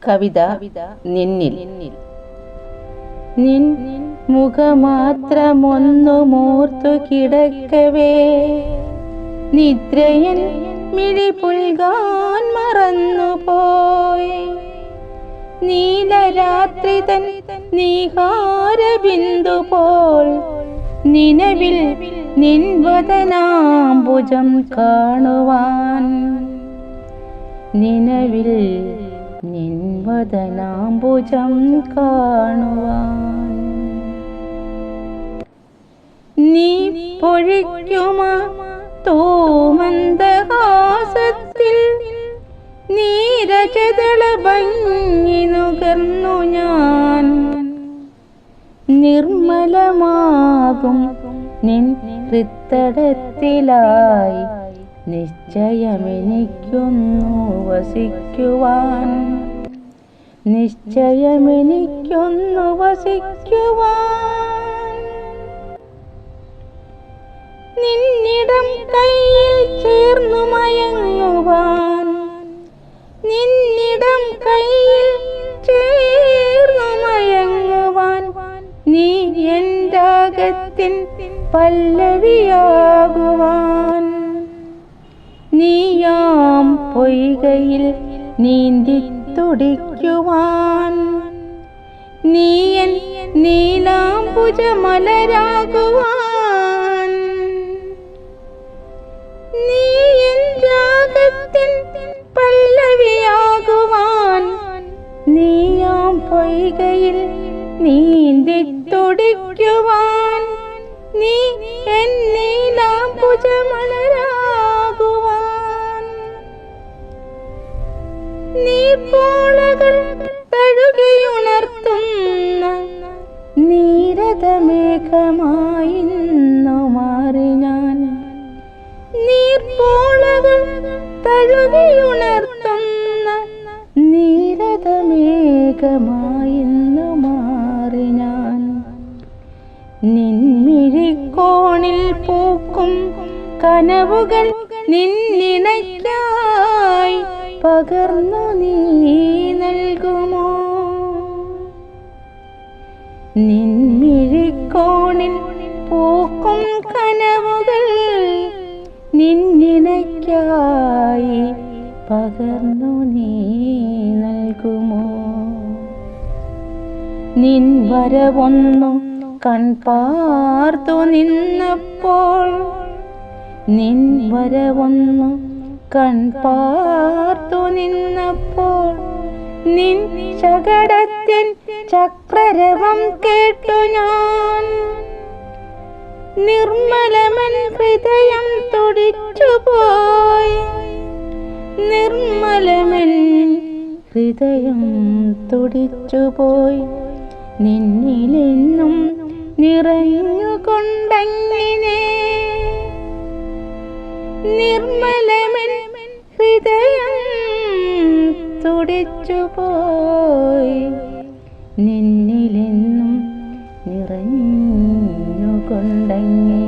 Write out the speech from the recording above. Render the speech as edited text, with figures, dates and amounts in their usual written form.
കവിത നിന്നിൽ. നിൻ മുഖമാത്രമൊന്നു മൂർത്തു കിടക്കവേ നിദ്രയൻ മിഴി പുൽകാൻ മറന്നുപോയി. നീലരാത്രി തൻ നീഹാരബിന്ദു പോൽ നിലവിൽ നിൻ വദനാംബുജം കാണുവാൻ, നിലവിൽ നിൻ വദനാംബുജം കാണുവാൻ. നീ പൊഴിക്കുമാ തോമന്ദഹാസത്തിൽ നീരജതള ഭംഗി നുകർന്നു ഞാൻ. നിർമ്മലമാകും നിൻ ഹൃത്തടത്തിലായി നിശ്ചയമെനിക്കൊന്നു വസിക്കുവാൻ, നിശ്ചയമെനിക്കൊന്നു വസിക്കുവാൻ. നിന്നിടം കയ്യിൽ ചേർന്നു മയങ്ങുവാൻ, നിന്നിടം കയ്യിൽ ചേർന്നു മയങ്ങുവാൻ. നീ എൻ രാഗത്തിൻ പല്ലവിയാകുവാൻ, നീയാം പൊയ്കയിൽ നീന്തി തുടിക്കുവാൻ. നീ എൻ നീലാംബുജമലരാകുവാൻ, നീ എൻ രാഗത്തിൻ പല്ലവിയാകുവാൻ. നീയാം പൊയ്കയിൽ നീന്തി തുടിക്കുവാൻ, നീ എൻ നീലാംബുജമലരാകുവാൻ. നീർപ്പോളകൾ തഴുകിയുണർത്തുന്ന നീരദമേഘമായിന്നു മാറി ഞാൻ. നീർപ്പോളകൾ തഴുകിയുണർത്തുന്ന നീരദമേഘമായിന്നു മാറി ഞാൻ. നിൻമിഴിക്കോണിൽ പൂക്കും കനവുകൾ നിന്നിണയ്ക്കായി പകർന്നു നീ നൽകുമോ? നിൻമിഴിക്കോണിൽ പൂക്കും കനവുകൾ നിന്നിണയ്ക്കായി പകർന്നു നീ നൽകുമോ? നിൻ വരവൊന്നു കൺപാർത്തു നിന്നപ്പോൾ, നിൻ വരവൊന്നു കൺപാർത്തു നിന്നപ്പോൾ, നിൻ ശകടത്തിൻ ചക്രരവം കേട്ടു ഞാൻ. നിർമ്മലമൻ ഹൃദയം തുടിച്ചുപോയി, നിർമ്മലമൻ ഹൃദയം തുടിച്ചുപോയി. നിന്നിലെന്നും നിറഞ്ഞുകൊണ്ടെങ്ങിനെ നിർമ്മലമൻ ഹൃദയം തുടിച്ചുപോയി. നിന്നിലെന്നും നിറഞ്ഞുകൊണ്ടെങ്ങിനെ